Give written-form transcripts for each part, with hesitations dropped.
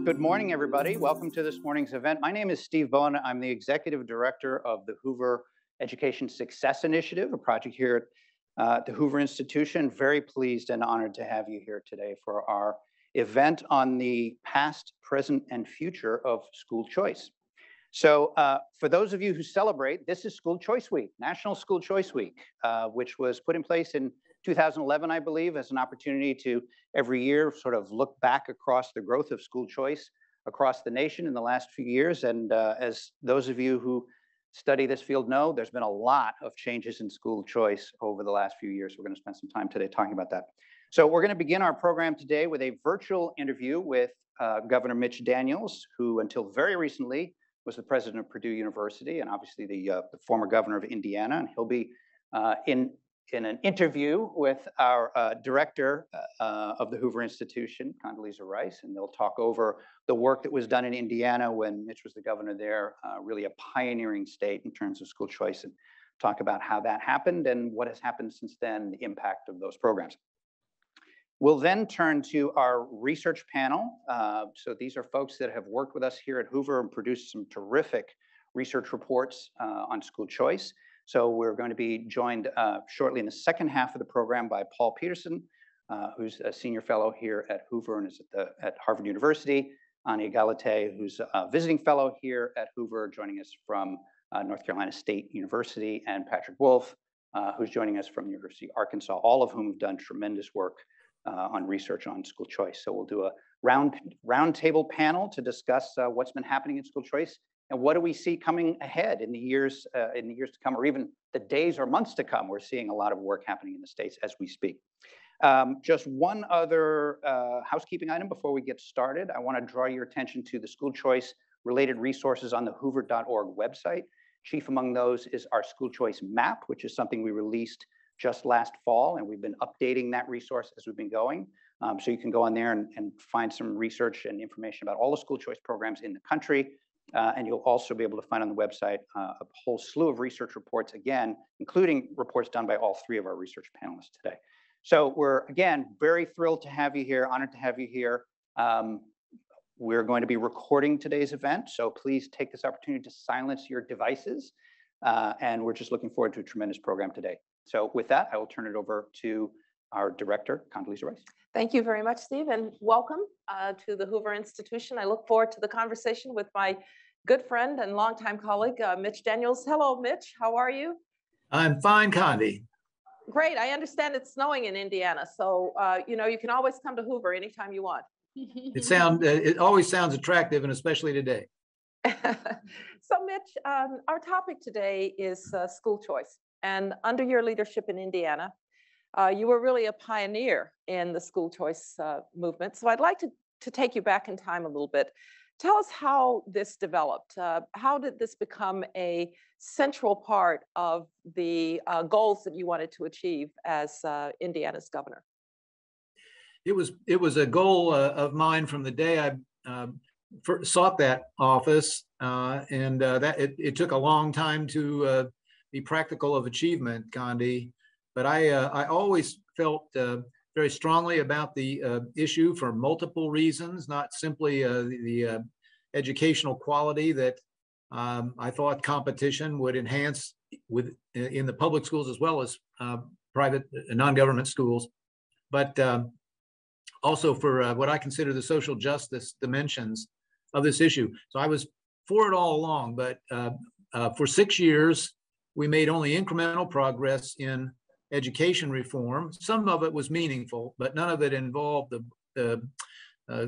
Good morning, everybody. Welcome to this morning's event. My name is Steve Bowen. I'm the Executive Director of the Hoover Education Success Initiative, a project here at the Hoover Institution. Very pleased and honored to have you here today for our event on the past, present, and future of school choice. So for those of you who celebrate, this is School Choice Week, National School Choice Week, which was put in place in 2011, I believe, as an opportunity to every year sort of look back across the growth of school choice across the nation in the last few years. And as those of you who study this field know, there's been a lot of changes in school choice over the last few years. We're going to spend some time today talking about that. So we're going to begin our program today with a virtual interview with Governor Mitch Daniels, who until very recently was the president of Purdue University and obviously the former governor of Indiana. And he'll be in an interview with our director of the Hoover Institution, Condoleezza Rice, and they'll talk over the work that was done in Indiana when Mitch was the governor there, really a pioneering state in terms of school choice, and talk about how that happened and what has happened since then, the impact of those programs. We'll then turn to our research panel. So these are folks that have worked with us here at Hoover and produced some terrific research reports on school choice. So we're going to be joined shortly in the second half of the program by Paul Peterson, who's a senior fellow here at Hoover and is at Harvard University, on Egalite, who's a visiting fellow here at Hoover, joining us from North Carolina State University, and Patrick Wolf, who's joining us from the University of Arkansas, all of whom have done tremendous work on research on school choice. So we'll do a roundtable panel to discuss what's been happening in school choice and what do we see coming ahead in the years to come, or even the days or months to come. We're seeing a lot of work happening in the States as we speak. Just one other housekeeping item before we get started. I want to draw your attention to the school choice related resources on the hoover.org website. Chief among those is our school choice map, which is something we released just last fall, and we've been updating that resource as we've been going. So you can go on there and find some research and information about all the school choice programs in the country. And you'll also be able to find on the website a whole slew of research reports, again, including reports done by all three of our research panelists today. So we're, again, very thrilled to have you here, honored to have you here. We're going to be recording today's event, so please take this opportunity to silence your devices. And we're just looking forward to a tremendous program today. So with that, I will turn it over to our director, Condoleezza Rice. Thank you very much, Steve, and welcome to the Hoover Institution. I look forward to the conversation with my good friend and longtime colleague, Mitch Daniels. Hello, Mitch. How are you? I'm fine, Condi. Great. I understand it's snowing in Indiana, so you can always come to Hoover anytime you want. It always sounds attractive, and especially today. So, Mitch, our topic today is school choice, and under your leadership in Indiana, you were really a pioneer in the school choice movement. So I'd like to take you back in time a little bit. Tell us how this developed. How did this become a central part of the goals that you wanted to achieve as Indiana's governor? It was a goal of mine from the day I first sought that office, and it took a long time to be practical of achievement, Condi. But I always felt very strongly about the issue for multiple reasons, not simply the educational quality that I thought competition would enhance in the public schools as well as private non-government schools, but also for what I consider the social justice dimensions of this issue. So I was for it all along, but for 6 years, we made only incremental progress in education reform. Some of it was meaningful, but none of it involved the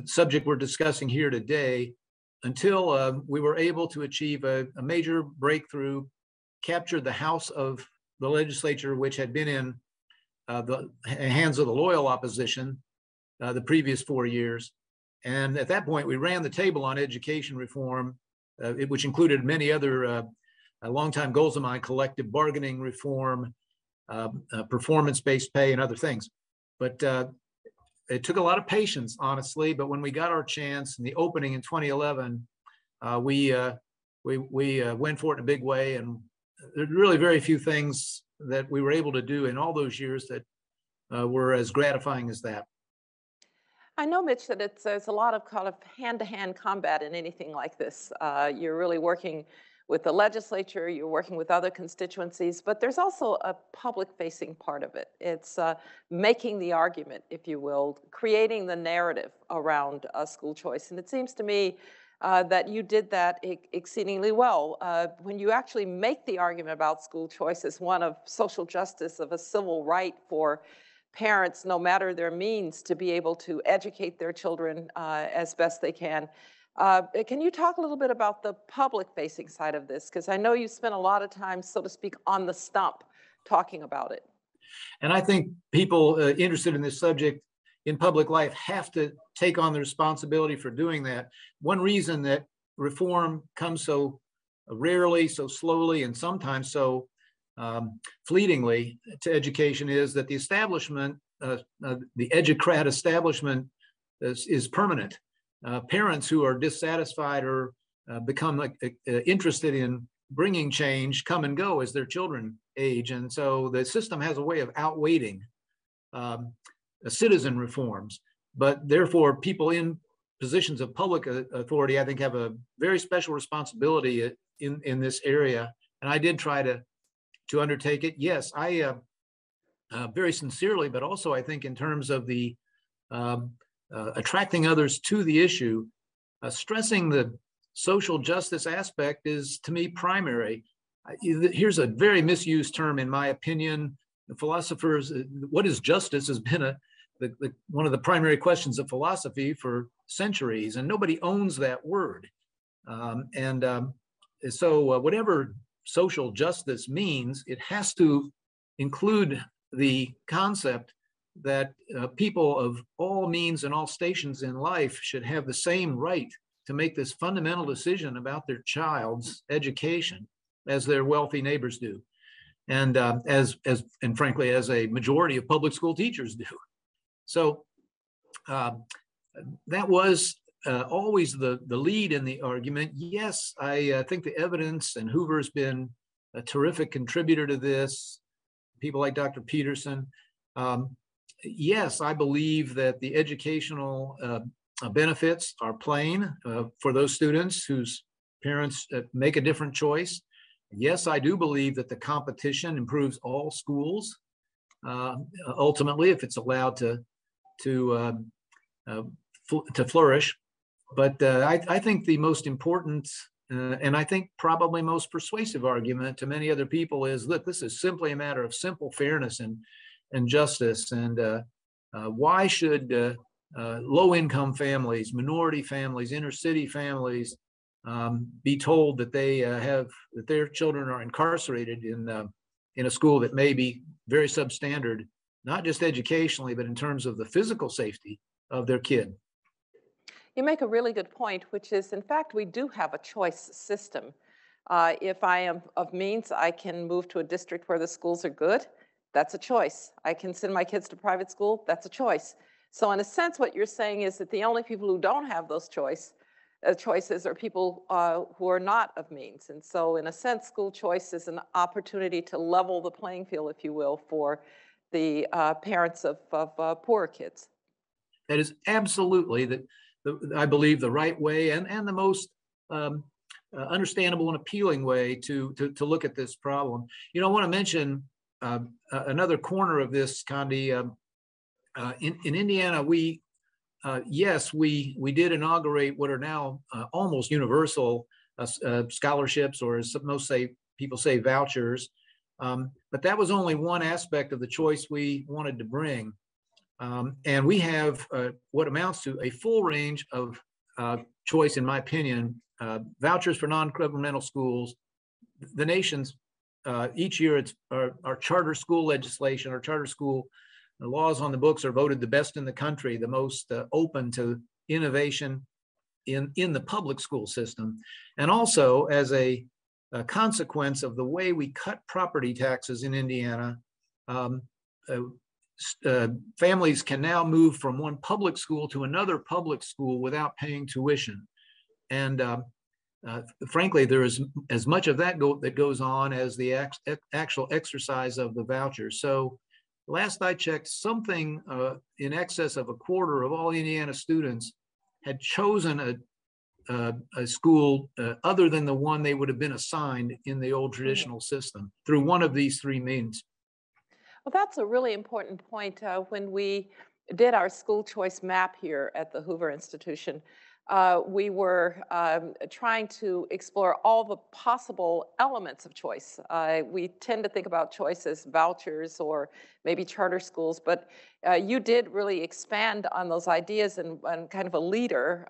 subject we're discussing here today, until we were able to achieve a major breakthrough, captured the House of the legislature, which had been in the hands of the loyal opposition the previous 4 years. And at that point, we ran the table on education reform, which included many other longtime goals of mine: collective bargaining reform, performance-based pay, and other things. But it took a lot of patience, honestly. But when we got our chance in the opening in 2011, we went for it in a big way. And there's really very few things that we were able to do in all those years that were as gratifying as that. I know, Mitch, that there's a lot of kind of hand-to-hand combat in anything like this. You're really working with the legislature, you're working with other constituencies, but there's also a public-facing part of it. It's making the argument, if you will, creating the narrative around school choice. And it seems to me that you did that exceedingly well. When you actually make the argument about school choice as one of social justice, of a civil right for parents, no matter their means, to be able to educate their children as best they can. Can you talk a little bit about the public-facing side of this? Because I know you spent a lot of time, so to speak, on the stump talking about it. And I think people interested in this subject in public life have to take on the responsibility for doing that. One reason that reform comes so rarely, so slowly, and sometimes so fleetingly to education is that the establishment, the educrat establishment is permanent. Parents who are dissatisfied or become interested in bringing change come and go as their children age. And so the system has a way of outweighting citizen reforms. But therefore, people in positions of public authority, I think, have a very special responsibility in this area. And I did try to undertake it. Yes, I very sincerely, but also I think in terms of the attracting others to the issue, stressing the social justice aspect is, to me, primary. Here's a very misused term, in my opinion. The philosophers, what is justice has been one of the primary questions of philosophy for centuries, and nobody owns that word. So whatever social justice means, it has to include the concept that people of all means and all stations in life should have the same right to make this fundamental decision about their child's education as their wealthy neighbors do, and and frankly, as a majority of public school teachers do. So that was always the lead in the argument. Yes, I think the evidence, and Hoover's been a terrific contributor to this, people like Dr. Peterson. Yes, I believe that the educational benefits are plain for those students whose parents make a different choice. Yes, I do believe that the competition improves all schools, ultimately, if it's allowed to flourish. But I think the most important and I think probably most persuasive argument to many other people is, look, this is simply a matter of simple fairness and justice. And why should low-income families, minority families, inner-city families be told that that their children are incarcerated in a school that may be very substandard, not just educationally, but in terms of the physical safety of their kid? You make a really good point, which is, in fact, we do have a choice system. If I am of means, I can move to a district where the schools are good. That's a choice. I can send my kids to private school. That's a choice. So in a sense, what you're saying is that the only people who don't have those choices are people who are not of means. And so in a sense, school choice is an opportunity to level the playing field, if you will, for the parents of poorer kids. That is absolutely, I believe, the right way and the most understandable and appealing way to look at this problem. You know, I want to mention another corner of this, Condi. In Indiana, yes, we did inaugurate what are now almost universal scholarships, or as people say, vouchers. But that was only one aspect of the choice we wanted to bring. And we have what amounts to a full range of choice, in my opinion, vouchers for non-governmental schools. The nation's, each year, it's our charter school legislation, our charter school laws on the books are voted the best in the country, the most open to innovation in the public school system. And also, as a consequence of the way we cut property taxes in Indiana, families can now move from one public school to another public school without paying tuition. And frankly, there is as much of that that goes on as the actual exercise of the voucher. So last I checked, something in excess of a quarter of all Indiana students had chosen a school other than the one they would have been assigned in the old traditional system through one of these three means. Well, that's a really important point. When we did our school choice map here at the Hoover Institution, we were trying to explore all the possible elements of choice. We tend to think about choice as vouchers or maybe charter schools, but you did really expand on those ideas and kind of a leader,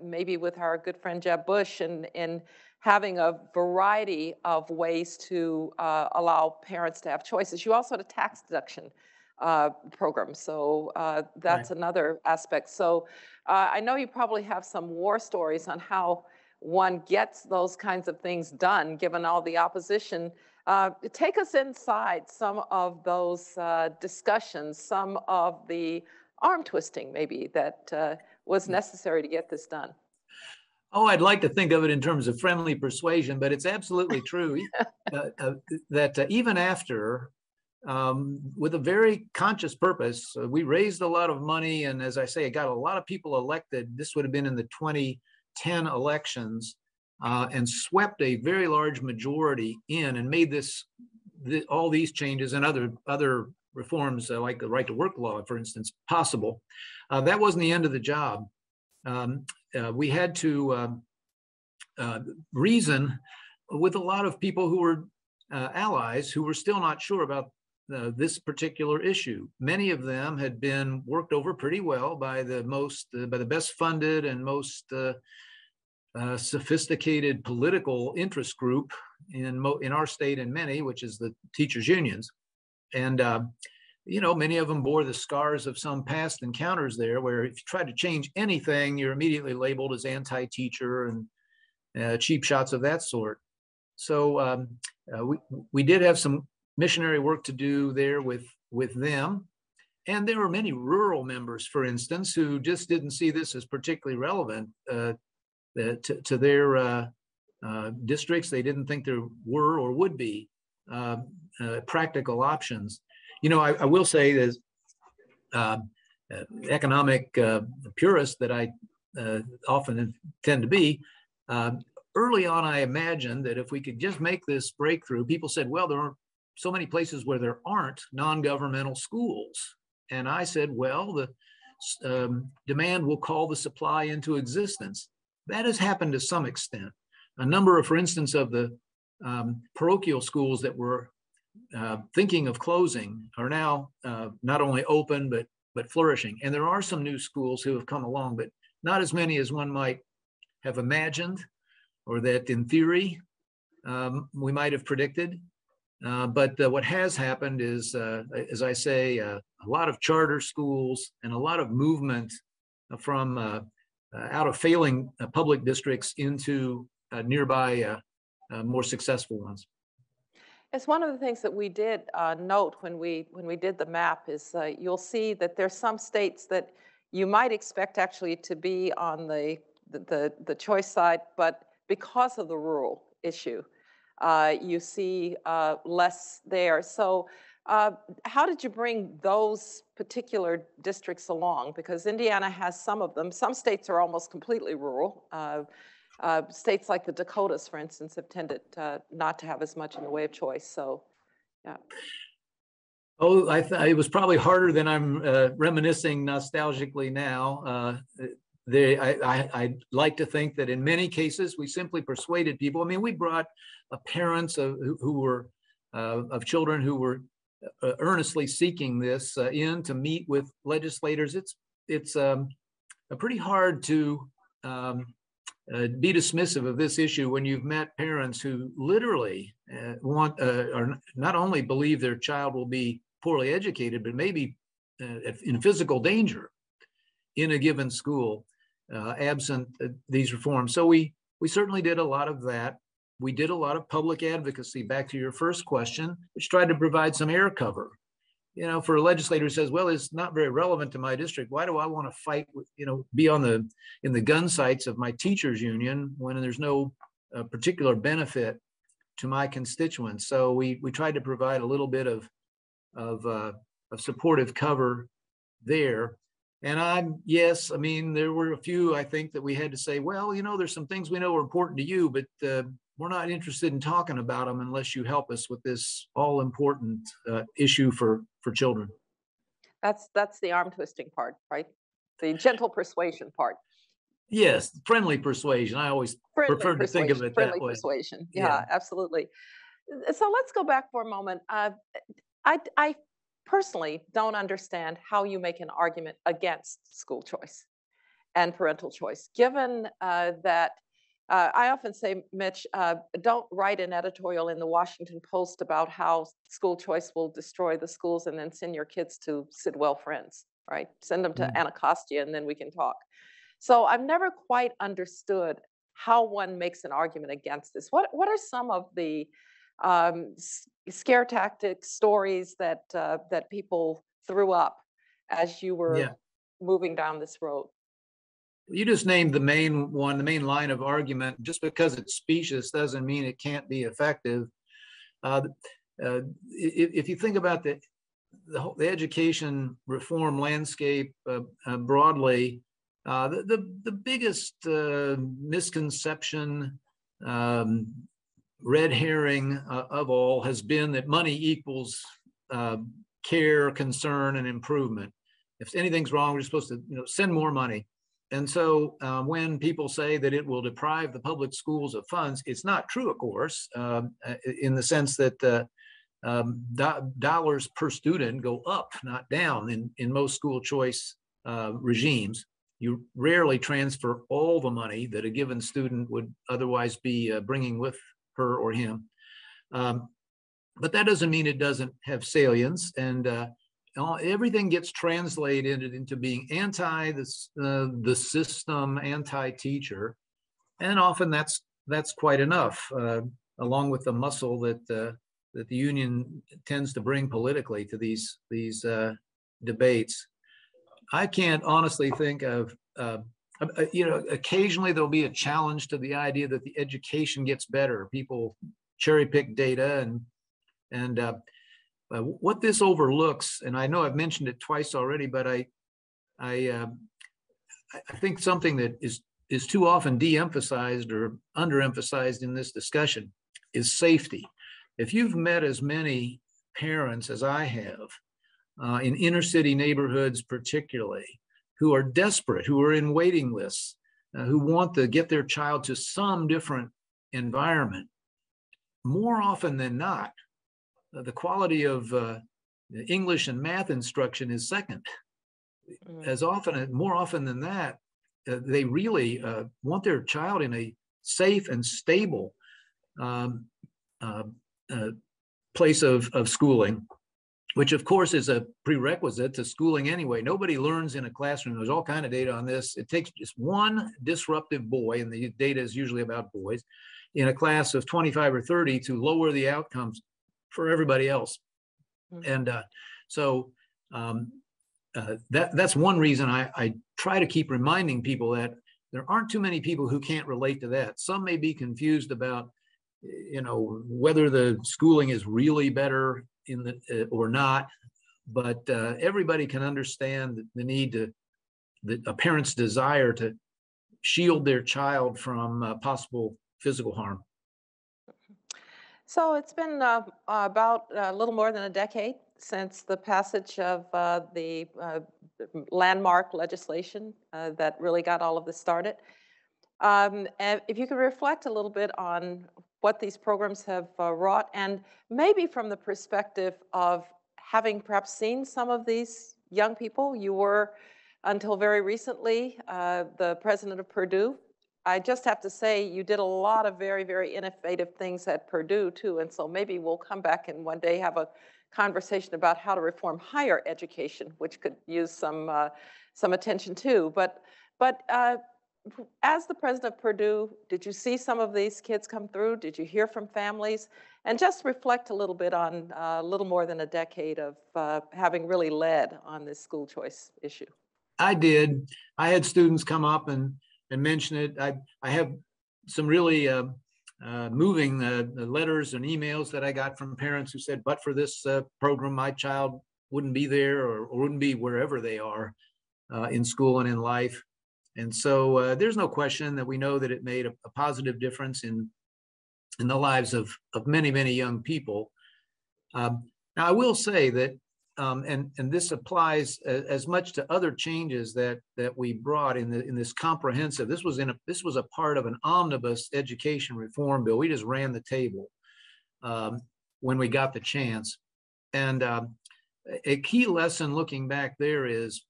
maybe with our good friend Jeb Bush, in having a variety of ways to allow parents to have choices. You also had a tax deduction program, so that's another aspect. So I know you probably have some war stories on how one gets those kinds of things done, given all the opposition. Take us inside some of those discussions, some of the arm twisting maybe that was necessary to get this done. Oh, I'd like to think of it in terms of friendly persuasion, but it's absolutely true that even after, with a very conscious purpose, we raised a lot of money, and as I say, it got a lot of people elected. This would have been in the 2010 elections, and swept a very large majority in and made all these changes and other reforms like the right to work law, for instance, possible. That wasn't the end of the job. We had to reason with a lot of people who were allies who were still not sure about this particular issue. Many of them had been worked over pretty well by the best funded and most sophisticated political interest group in our state and many, which is the teachers' unions. And you know, many of them bore the scars of some past encounters there, where if you try to change anything, you're immediately labeled as anti-teacher and cheap shots of that sort. So we did have some missionary work to do there with them. And there were many rural members, for instance, who just didn't see this as particularly relevant to their districts. They didn't think there were or would be practical options. You know, I will say that economic purist that I often tend to be, early on I imagined that if we could just make this breakthrough, people said, well, there are so many places where there aren't non-governmental schools. And I said, well, the demand will call the supply into existence. That has happened to some extent. A number of, for instance, of the parochial schools that were thinking of closing are now not only open, but flourishing. And there are some new schools who have come along, but not as many as one might have imagined, or that in theory we might have predicted. But what has happened is, as I say, a lot of charter schools and a lot of movement from out of failing public districts into nearby more successful ones. It's one of the things that we did note when we did the map is you'll see that there's some states that you might expect actually to be on the choice side, but because of the rural issue, you see less there. So how did you bring those particular districts along? Because Indiana has some of them. Some states are almost completely rural. States like the Dakotas, for instance, have tended not to have as much in the way of choice. So, yeah. Oh, it was probably harder than I'm reminiscing nostalgically now. I like to think that in many cases we simply persuaded people. I mean, we brought parents who were of children who were earnestly seeking this in to meet with legislators. It's pretty hard to be dismissive of this issue when you've met parents who literally want or not only believe their child will be poorly educated, but maybe in physical danger in a given school, absent these reforms. So we certainly did a lot of that. We did a lot of public advocacy, back to your first question, which tried to provide some air cover. You know, for a legislator who says, well, it's not very relevant to my district. Why do I want to fight, be in the gun sights of my teachers union when there's no particular benefit to my constituents? So we tried to provide a little bit of supportive cover there. And yes, I mean, there were a few, I think, that we had to say, well, you know, there's some things we know are important to you, but we're not interested in talking about them unless you help us with this all important issue for children. That's the arm twisting part, right? The gentle persuasion part. Yes, friendly persuasion. I always prefer to think of it that way. Friendly persuasion. Yeah, absolutely. So let's go back for a moment. I personally don't understand how you make an argument against school choice and parental choice, given that I often say, Mitch, don't write an editorial in the Washington Post about how school choice will destroy the schools and then send your kids to Sidwell Friends, right? Send them to Anacostia and then we can talk. So I've never quite understood how one makes an argument against this. What are some of the scare tactic stories that that people threw up as you were moving down this road? You just named the main one, the main line of argument. Just because it's specious doesn't mean it can't be effective. If you think about the education reform landscape broadly, the biggest misconception, red herring of all has been that money equals care, concern, and improvement. If anything's wrong, we're supposed to, send more money. And so when people say that it will deprive the public schools of funds, it's not true, of course, in the sense that dollars per student go up, not down in most school choice regimes. You rarely transfer all the money that a given student would otherwise be bringing with her or him. But that doesn't mean it doesn't have salience, and everything gets translated into being anti the system, anti-teacher, and often that's quite enough, along with the muscle that the union tends to bring politically to these debates. I can't honestly think of, occasionally there'll be a challenge to the idea that the education gets better. People cherry pick data and what this overlooks, and I know I've mentioned it twice already, but I think something that is too often de-emphasized or underemphasized in this discussion is safety. If you've met as many parents as I have, in inner city neighborhoods particularly, who are desperate, who are in waiting lists, who want to get their child to some different environment, more often than not, the quality of English and math instruction is second. More often than that, they really want their child in a safe and stable place of schooling, which of course is a prerequisite to schooling anyway. Nobody learns in a classroom. There's all kind of data on this. It takes just one disruptive boy, and the data is usually about boys, in a class of 25 or 30 to lower the outcomes for everybody else. And so that's one reason I try to keep reminding people that there aren't too many people who can't relate to that. Some may be confused about, whether the schooling is really better or not, but everybody can understand the need a parent's desire to shield their child from possible physical harm. So it's been about a little more than a decade since the passage of the landmark legislation that really got all of this started. And if you could reflect a little bit on what these programs have wrought, and maybe from the perspective of having perhaps seen some of these young people. You were, until very recently, the president of Purdue. I just have to say, you did a lot of very, very innovative things at Purdue too, and so maybe we'll come back and one day have a conversation about how to reform higher education, which could use some attention too. But as the president of Purdue, did you see some of these kids come through? Did you hear from families? And just reflect a little bit on a little more than a decade of having really led on this school choice issue. I did. I had students come up and mention it. I have some really moving letters and emails that I got from parents who said, but for this program, my child wouldn't be there or wouldn't be wherever they are in school and in life. And so there's no question that we know that it made a positive difference in the lives of many, many young people. Now, I will say that, and this applies as much to other changes that we brought in this comprehensive. This was a part of an omnibus education reform bill. We just ran the table when we got the chance. And a key lesson looking back there is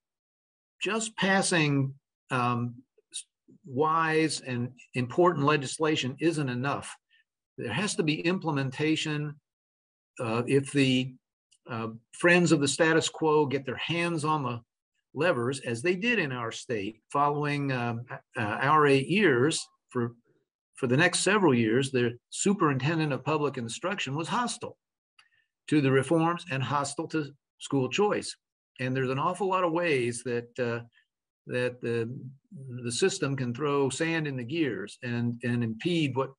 just passing wise and important legislation isn't enough. There has to be implementation. If the friends of the status quo get their hands on the levers, as they did in our state, following our 8 years, for the next several years, the superintendent of public instruction was hostile to the reforms and hostile to school choice. And there's an awful lot of ways that the system can throw sand in the gears and impede what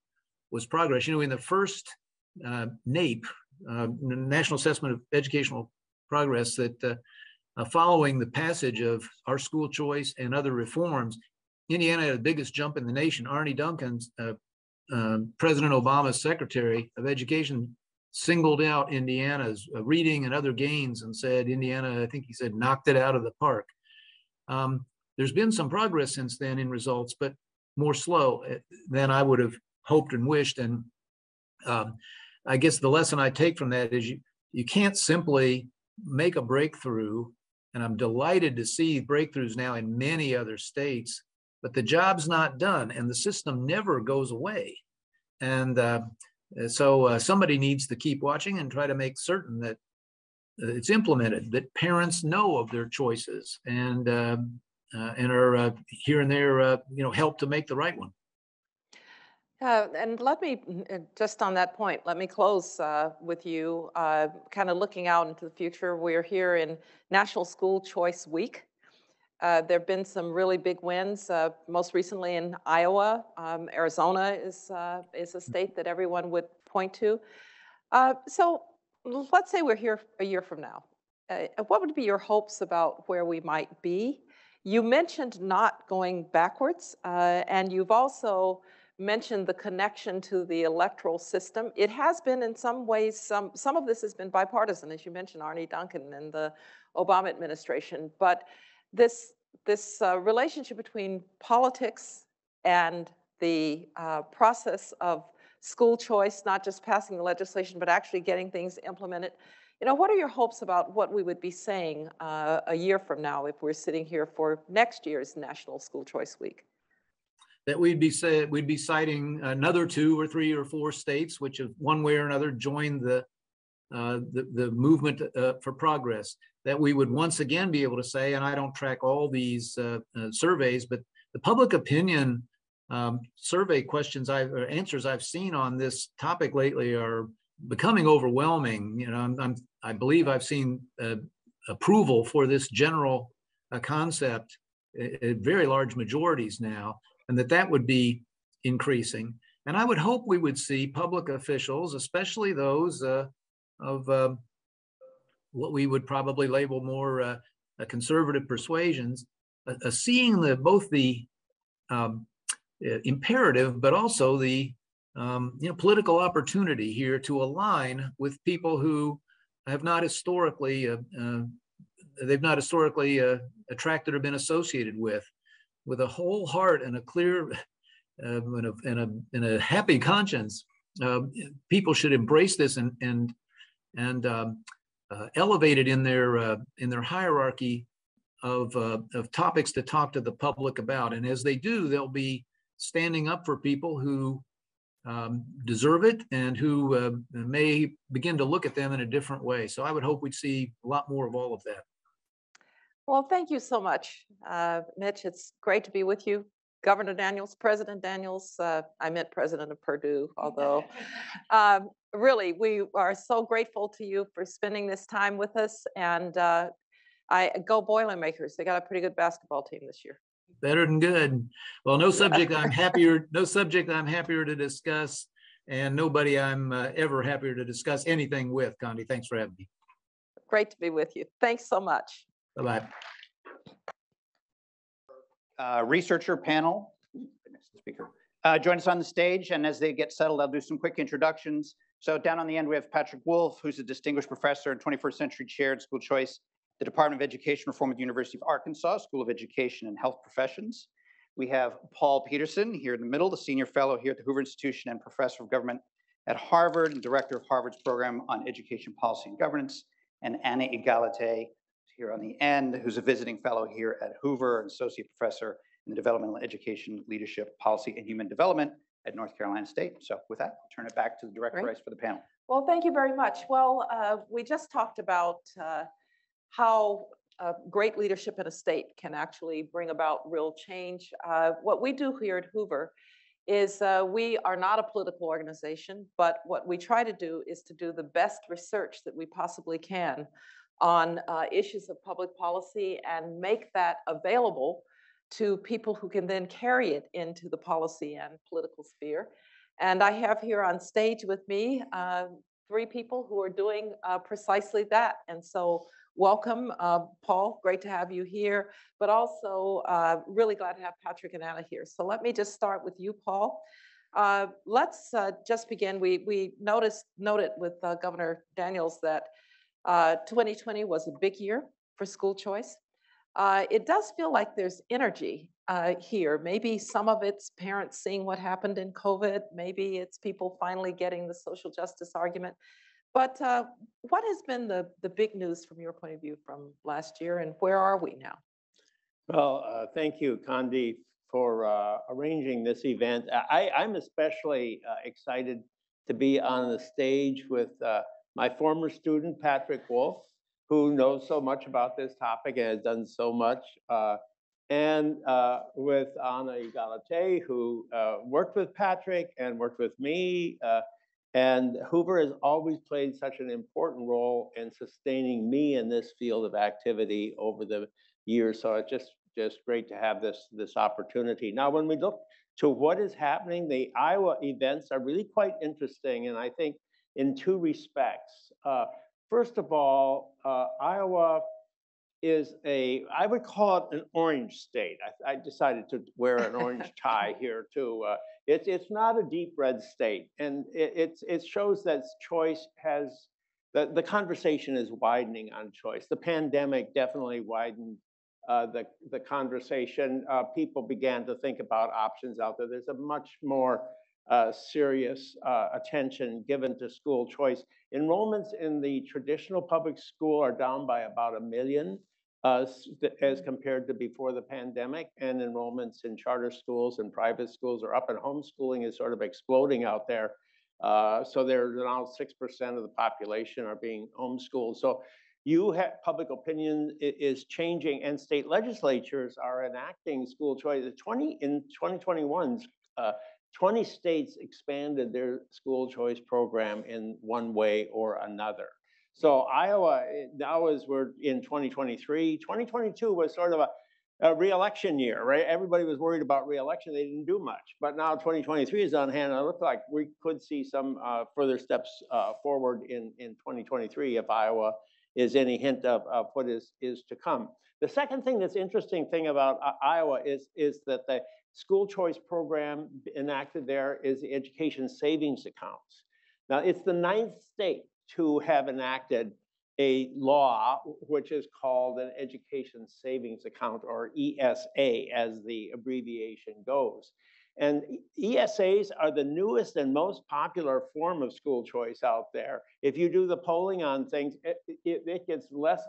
was progress. You know, in the first NAEP, National Assessment of Educational Progress, that following the passage of our school choice and other reforms, Indiana had the biggest jump in the nation. Arne Duncan, President Obama's Secretary of Education, singled out Indiana's reading and other gains and said, Indiana, I think he said, knocked it out of the park. There's been some progress since then in results, but more slow than I would have hoped and wished. And I guess the lesson I take from that is you can't simply make a breakthrough, and I'm delighted to see breakthroughs now in many other states, but the job's not done and the system never goes away. And so somebody needs to keep watching and try to make certain that it's implemented, that parents know of their choices and are here and there, help to make the right one. And let me, just on that point, let me close with you, kind of looking out into the future. We're here in National School Choice Week. There have been some really big wins, most recently in Iowa. Arizona is a state that everyone would point to. So let's say we're here a year from now. What would be your hopes about where we might be? You mentioned not going backwards, and you've also mentioned the connection to the electoral system. It has been in some ways, some of this has been bipartisan, as you mentioned, Arne Duncan and the Obama administration, but this relationship between politics and the process of school choice, not just passing the legislation, but actually getting things implemented. What are your hopes about what we would be saying a year from now if we're sitting here for next year's National School Choice Week? That we'd be citing another 2 or 3 or 4 states which have one way or another joined the movement for progress. That we would once again be able to say, and I don't track all these surveys, but the public opinion survey answers I've seen on this topic lately are becoming overwhelming. I believe I've seen approval for this general concept at very large majorities now, and that would be increasing. And I would hope we would see public officials, especially those of what we would probably label more conservative persuasions, seeing both the imperative, but also the political opportunity here to align with people who have not historically attracted or been associated with a whole heart and a clear and a happy conscience. People should embrace this and elevate it in their hierarchy of topics to talk to the public about. And as they do, they'll be standing up for people who deserve it and who may begin to look at them in a different way. So I would hope we'd see a lot more of all of that. Well, thank you so much, Mitch. It's great to be with you. Governor Daniels, President Daniels, I meant President of Purdue, although really, we are so grateful to you for spending this time with us. And I go Boilermakers. They got a pretty good basketball team this year. Better than good. Well, no subject I'm happier to discuss, and nobody I'm ever happier to discuss anything with. Condi, thanks for having me. Great to be with you. Thanks so much. Bye-bye. Researcher panel, speaker, join us on the stage, and as they get settled, I'll do some quick introductions. So down on the end, we have Patrick Wolf, who's a distinguished professor and 21st century chair at school choice, the Department of Education Reform at the University of Arkansas, School of Education and Health Professions. We have Paul Peterson here in the middle, the senior fellow here at the Hoover Institution and professor of government at Harvard and director of Harvard's program on education policy and governance, and Anna Egalite here on the end, who's a visiting fellow here at Hoover, and associate professor in the developmental education, leadership, policy, and human development at North Carolina State. So with that, I'll turn it back to the Director Rice for the panel. Well, thank you very much. Well, we just talked about how great leadership in a state can actually bring about real change. What we do here at Hoover is we are not a political organization, but what we try to do is to do the best research that we possibly can on issues of public policy and make that available to people who can then carry it into the policy and political sphere. And I have here on stage with me 3 people who are doing precisely that. And so welcome, Paul, great to have you here, but also really glad to have Patrick and Anna here. So let me just start with you, Paul. Let's just begin. We noted with Governor Daniels that 2020 was a big year for school choice. It does feel like there's energy here. Maybe some of it's parents seeing what happened in COVID. Maybe it's people finally getting the social justice argument. But what has been the big news from your point of view from last year, and where are we now? Well, thank you, Condi, for arranging this event. I'm especially excited to be on the stage with my former student, Patrick Wolf, who knows so much about this topic and has done so much, and with Anna Egalite, who worked with Patrick and worked with me. And Hoover has always played such an important role in sustaining me in this field of activity over the years. So it's just great to have this opportunity. Now, when we look to what is happening, the Iowa events are really quite interesting, and I think in 2 respects. First of all, Iowa is I would call it an orange state. I decided to wear an orange tie here too. It's not a deep red state, and it shows that choice has, the conversation is widening on choice. The pandemic definitely widened the conversation. People began to think about options out there. There's a much more serious attention given to school choice. Enrollments in the traditional public school are down by about 1 million as compared to before the pandemic, and enrollments in charter schools and private schools are up, and homeschooling is sort of exploding out there. So there's now 6% of the population are being homeschooled. So you have public opinion is changing, and state legislatures are enacting school choice. In 2021, 20 states expanded their school choice program in one way or another. So Iowa, now as we're in 2023, 2022 was sort of a re-election year, right? Everybody was worried about re-election. They didn't do much. But now 2023 is on hand. And it looks like we could see some further steps forward in 2023 if Iowa is any hint of what is to come. The second thing that's interesting thing about Iowa is that the school choice program enacted there is the education savings accounts. Now, it's the 9th state to have enacted a law which is called an education savings account, or ESA as the abbreviation goes. And ESAs are the newest and most popular form of school choice out there. If you do the polling on things, it gets less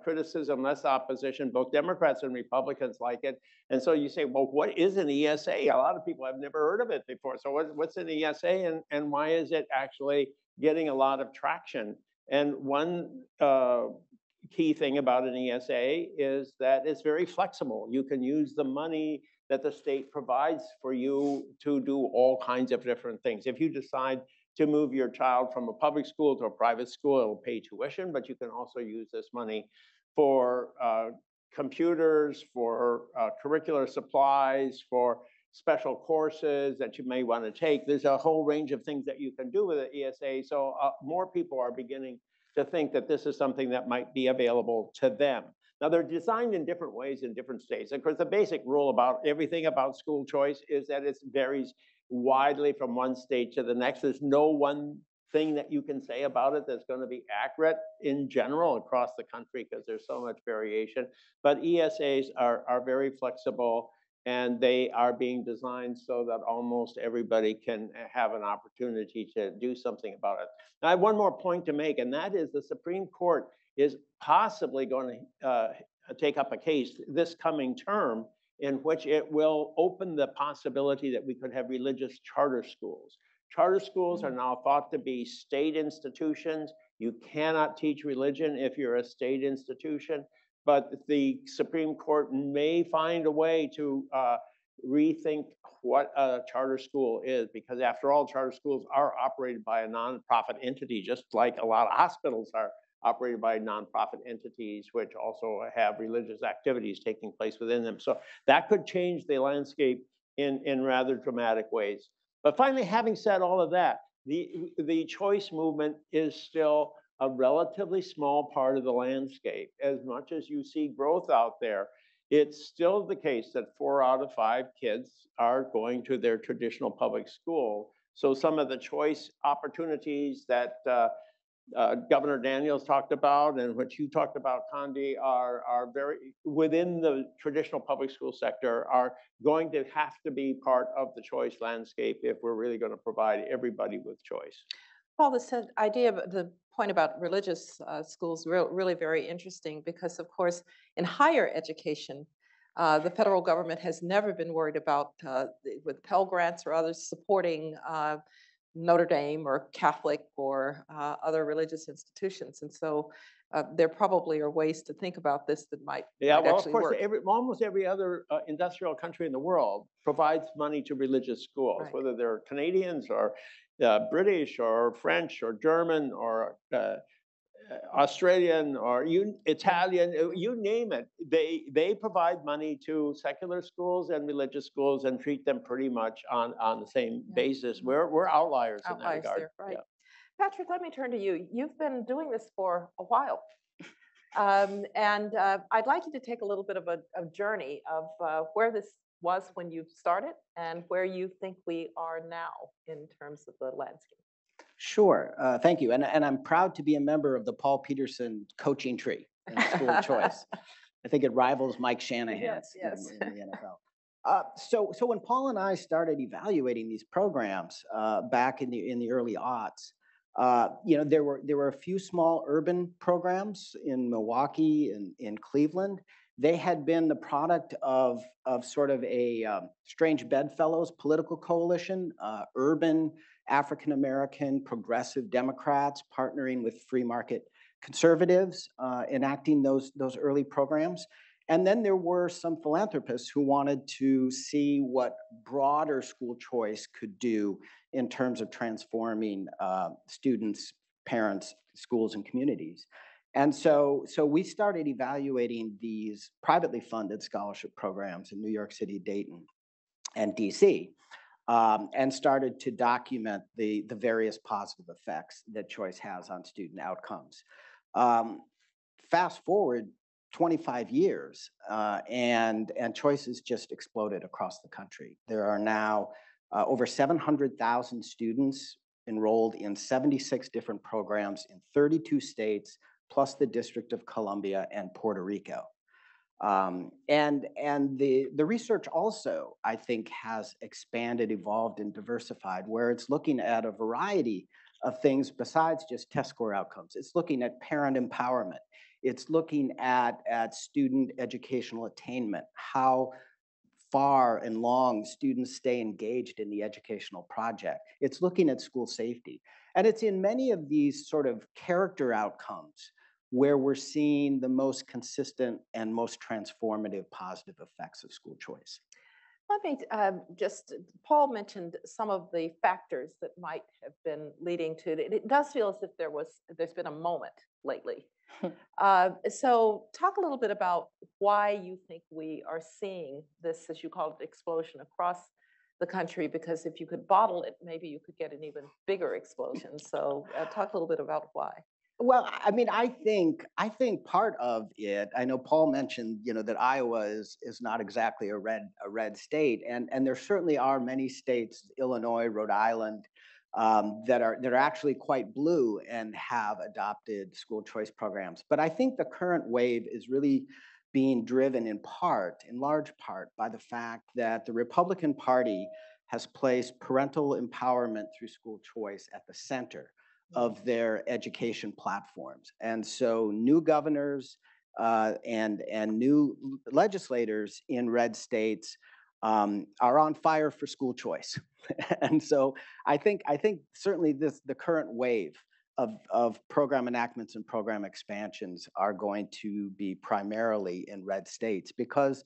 criticism, less opposition. Both Democrats and Republicans like it. And so you say, well, what is an ESA? A lot of people have never heard of it before. So what's an ESA, and why is it actually getting a lot of traction? And one key thing about an ESA is that it's very flexible. You can use the money that the state provides for you to do all kinds of different things. If you decide to move your child from a public school to a private school, it'll pay tuition, but you can also use this money for computers, for curricular supplies, for special courses that you may want to take. There's a whole range of things that you can do with an ESA. So more people are beginning to think that this is something that might be available to them. Now, they're designed in different ways in different states. Of course, the basic rule about everything about school choice is that it varies widely from one state to the next. There's no one thing that you can say about it that's going to be accurate in general across the country because there's so much variation. But ESAs are very flexible, and they are being designed so that almost everybody can have an opportunity to do something about it. Now, I have one more point to make, and that is the Supreme Court is possibly going to take up a case this coming term in which it will open the possibility that we could have religious charter schools. Charter schools are now thought to be state institutions. You cannot teach religion if you're a state institution, but the Supreme Court may find a way to rethink what a charter school is, because after all, charter schools are operated by a nonprofit entity, just like a lot of hospitals are operated by nonprofit entities, which also have religious activities taking place within them. So that could change the landscape in rather dramatic ways. But finally, having said all of that, the choice movement is still a relatively small part of the landscape. As much as you see growth out there, it's still the case that 4 out of 5 kids are going to their traditional public school. So some of the choice opportunities that Governor Daniels talked about and what you talked about, Condi, are very within the traditional public school sector, are going to have to be part of the choice landscape if we're really going to provide everybody with choice. Paul, this idea of the point about religious schools really very interesting, because of course in higher education, the federal government has never been worried about with Pell Grants or others supporting Notre Dame or Catholic or other religious institutions. And so there probably are ways to think about this that might well, actually of course, work. Almost every other industrial country in the world provides money to religious schools, Right. whether they're Canadians or British or French or German or Australian or Italian, you name it. They provide money to secular schools and religious schools and treat them pretty much on the same basis. We're outliers in that regard. There, right. Yeah. Patrick, let me turn to you. You've been doing this for a while. And I'd like you to take a little bit of a journey of where this was when you started and where you think we are now in terms of the landscape. Sure, thank you. And I'm proud to be a member of the Paul Peterson coaching tree in school choice. I think it rivals Mike Shanahan's in the NFL. So when Paul and I started evaluating these programs back in the early aughts, there were a few small urban programs in Milwaukee and in Cleveland. They had been the product of sort of a strange bedfellows political coalition, urban African-American progressive Democrats partnering with free market conservatives, enacting those early programs. And then there were some philanthropists who wanted to see what broader school choice could do in terms of transforming students, parents, schools, and communities. And so we started evaluating these privately funded scholarship programs in New York City, Dayton, and DC, and started to document the various positive effects that choice has on student outcomes. Fast forward 25 years, and choice has just exploded across the country. There are now over 700,000 students enrolled in 76 different programs in 32 states, plus the District of Columbia and Puerto Rico. And the research also, I think, has expanded, evolved, and diversified, where it's looking at a variety of things besides just test score outcomes. It's looking at parent empowerment. It's looking at student educational attainment, how far and long students stay engaged in the educational project. It's looking at school safety. And it's in many of these sort of character outcomes where we're seeing the most consistent and most transformative positive effects of school choice. Let me Paul mentioned some of the factors that might have been leading to it. It does feel as if there's been a moment lately. So talk a little bit about why you think we are seeing this, as you call it, explosion across the country, because if you could bottle it, maybe you could get an even bigger explosion. So talk a little bit about why. Well, I mean, I think part of it. I know Paul mentioned, that Iowa is not exactly a red state, and there certainly are many states, Illinois, Rhode Island, that are actually quite blue and have adopted school choice programs. But I think the current wave is really being driven in large part, by the fact that the Republican Party has placed parental empowerment through school choice at the center of their education platforms. And so new governors and new legislators in red states are on fire for school choice. And so I think certainly the current wave of program enactments and program expansions are going to be primarily in red states, because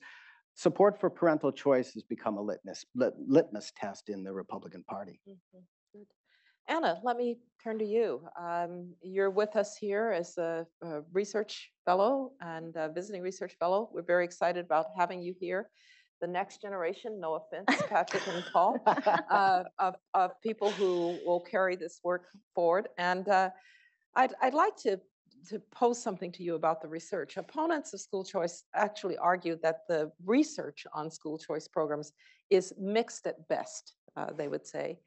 support for parental choice has become a litmus test in the Republican Party. Mm-hmm. Good. Anna, let me turn to you. You're with us here as a research fellow and a visiting research fellow. We're very excited about having you here. The next generation, no offense, Patrick and Paul, of people who will carry this work forward. And I'd like to pose something to you about the research. Opponents of school choice actually argue that the research on school choice programs is mixed at best, they would say,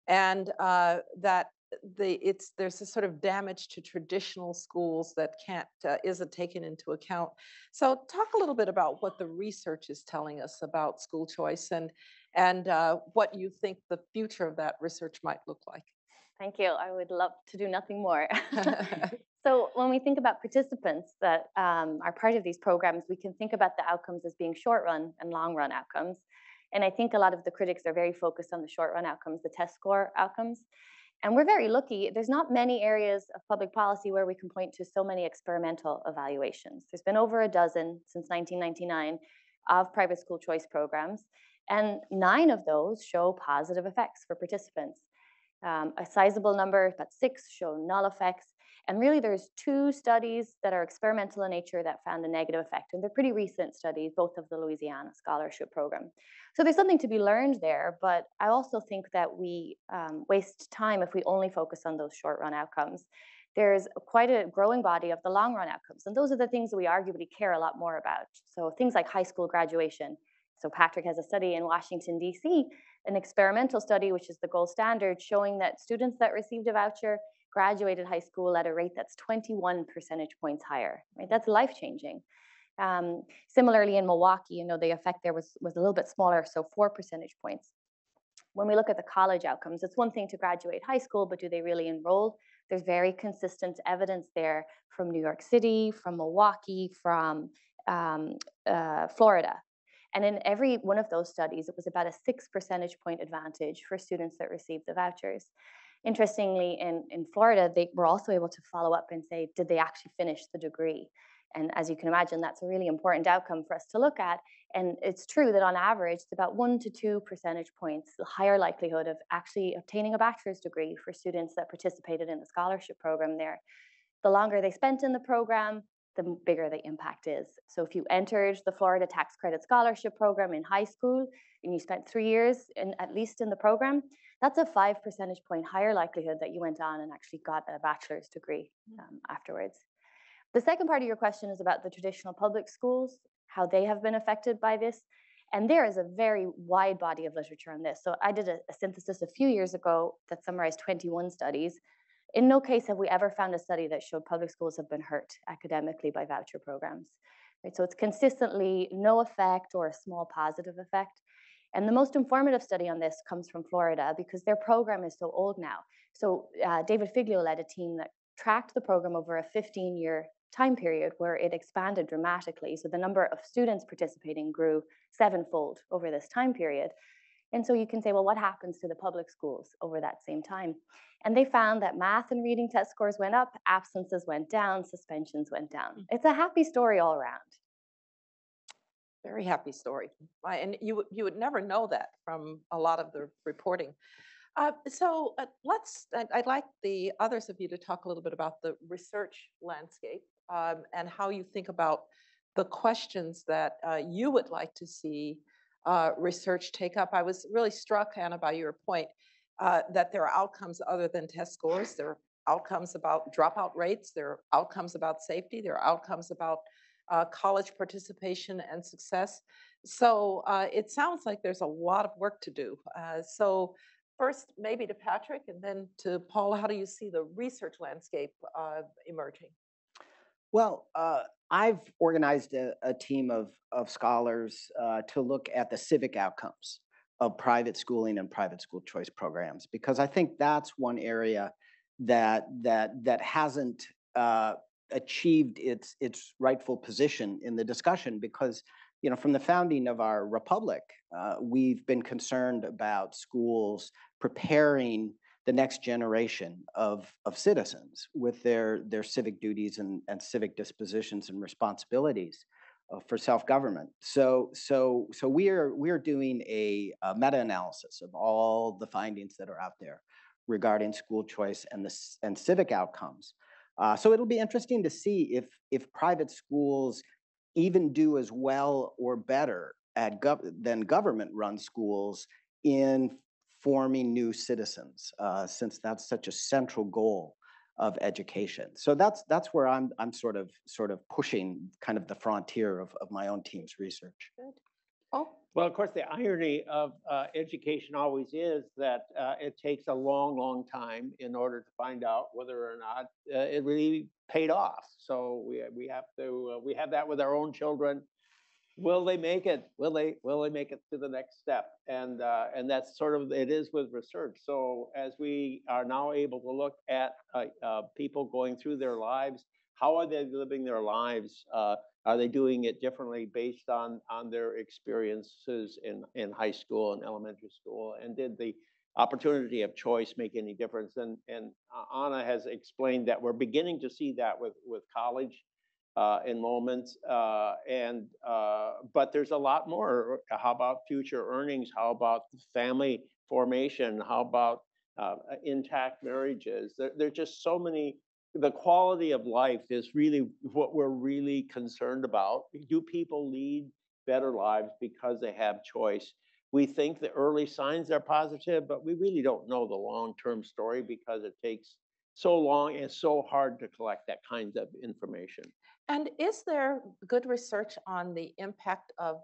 and that there's a sort of damage to traditional schools that isn't taken into account. So talk a little bit about what the research is telling us about school choice and what you think the future of that research might look like. Thank you. I would love to do nothing more. So when we think about participants that are part of these programs, we can think about the outcomes as being short run and long run outcomes. And I think a lot of the critics are very focused on the short run outcomes, the test score outcomes. And we're very lucky. There's not many areas of public policy where we can point to so many experimental evaluations. There's been over a dozen since 1999 of private school choice programs, and 9 of those show positive effects for participants. A sizable number, about 6, show null effects. And really, there's 2 studies that are experimental in nature that found a negative effect. And they're pretty recent studies, both of the Louisiana Scholarship Program. So there's something to be learned there. But I also think that we waste time if we only focus on those short-run outcomes. There's quite a growing body of the long-run outcomes. And those are the things that we arguably care a lot more about. So things like high school graduation. So Patrick has a study in Washington, D.C., an experimental study, which is the gold standard, showing that students that received a voucher graduated high school at a rate that's 21 percentage points higher. Right? That's life-changing. Similarly, in Milwaukee, the effect there was a little bit smaller, so 4 percentage points. When we look at the college outcomes, it's one thing to graduate high school, but do they really enroll? There's very consistent evidence there from New York City, from Milwaukee, from Florida. And in every one of those studies, it was about a 6 percentage point advantage for students that received the vouchers. Interestingly, in Florida, they were also able to follow up and say, did they actually finish the degree? And as you can imagine, that's a really important outcome for us to look at. And it's true that on average, it's about 1 to 2 percentage points, the higher likelihood of actually obtaining a bachelor's degree for students that participated in the scholarship program there. The longer they spent in the program, the bigger the impact is. So if you entered the Florida Tax Credit Scholarship Program in high school and you spent 3 years at least in the program, that's a 5 percentage point higher likelihood that you went on and actually got a bachelor's degree afterwards. The second part of your question is about the traditional public schools, how they have been affected by this. And there is a very wide body of literature on this. So I did a synthesis a few years ago that summarized 21 studies. In no case have we ever found a study that showed public schools have been hurt academically by voucher programs. Right? So it's consistently no effect or a small positive effect. And the most informative study on this comes from Florida because their program is so old now. So David Figlio led a team that tracked the program over a 15-year time period where it expanded dramatically. So the number of students participating grew 7-fold over this time period. And so you can say, well, what happens to the public schools over that same time? And they found that math and reading test scores went up, absences went down, suspensions went down. It's a happy story all around. Very happy story. And you would never know that from a lot of the reporting. I'd like the others of you to talk a little bit about the research landscape and how you think about the questions that you would like to see research take up. I was really struck, Anna, by your point that there are outcomes other than test scores. There are outcomes about dropout rates, there are outcomes about safety, there are outcomes about college participation and success. So it sounds like there's a lot of work to do. So first, maybe to Patrick, and then to Paul, how do you see the research landscape emerging? Well, I've organized a team of scholars to look at the civic outcomes of private schooling and private school choice programs, because I think that's one area that hasn't achieved its rightful position in the discussion. Because from the founding of our republic, we've been concerned about schools preparing the next generation of citizens with their civic duties and civic dispositions and responsibilities for self-government. So we're doing a meta-analysis of all the findings that are out there regarding school choice and civic outcomes. So it'll be interesting to see if private schools even do as well or better than government-run schools in forming new citizens, since that's such a central goal of education. So that's where I'm sort of pushing kind of the frontier of my own team's research. Good. Oh. Well, of course, the irony of education always is that it takes a long, long time in order to find out whether or not it really paid off. So we have that with our own children. Will they make it? Will they make it to the next step? And that's sort of it is with research. So as we are now able to look at people going through their lives, how are they living their lives? Are they doing it differently based on their experiences in high school and elementary school? And did the opportunity of choice make any difference? And Anna has explained that we're beginning to see that with college enrollments, but there's a lot more. How about future earnings? How about family formation? How about intact marriages? There's just so many. The quality of life is really what we're really concerned about. Do people lead better lives because they have choice? We think the early signs are positive, but we really don't know the long-term story because it takes so long and so hard to collect that kind of information. And is there good research on the impact of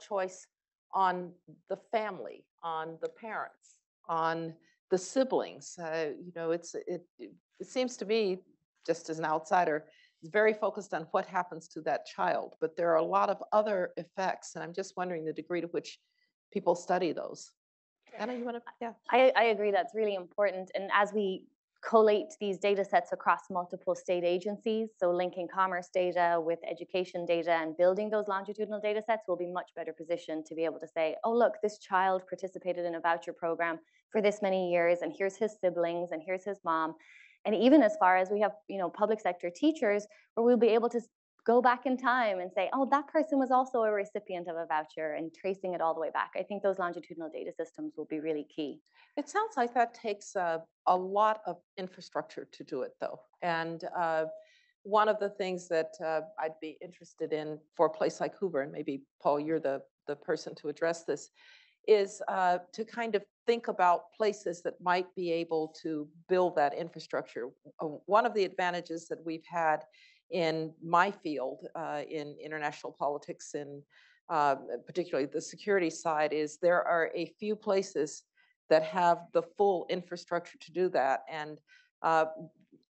choice on the family, on the parents, on the siblings? It seems to me, just as an outsider, it's very focused on what happens to that child, but there are a lot of other effects, and I'm just wondering the degree to which people study those. Anna, you want to? Yeah. I agree. That's really important. And as we collate these data sets across multiple state agencies, so linking commerce data with education data and building those longitudinal data sets, we'll be much better positioned to be able to say, oh, look, this child participated in a voucher program for this many years, and here's his siblings, and here's his mom. And even as far as we have, public sector teachers, where we'll be able to go back in time and say, oh, that person was also a recipient of a voucher, and tracing it all the way back. I think those longitudinal data systems will be really key. It sounds like that takes a lot of infrastructure to do it, though. And one of the things that I'd be interested in for a place like Hoover, and maybe, Paul, you're the person to address this, is to kind of think about places that might be able to build that infrastructure. One of the advantages that we've had in my field, in international politics, and particularly the security side, is there are a few places that have the full infrastructure to do that. And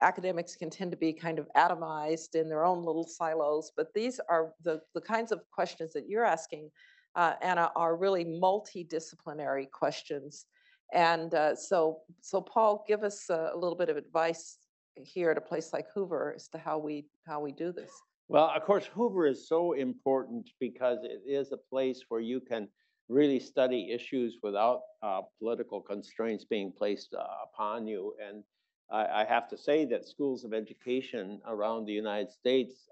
academics can tend to be kind of atomized in their own little silos, but these are the kinds of questions that you're asking, Anna, are really multidisciplinary questions. And so Paul, give us a little bit of advice here at a place like Hoover as to how we do this. Well, of course, Hoover is so important because it is a place where you can really study issues without political constraints being placed upon you. And I have to say that schools of education around the United States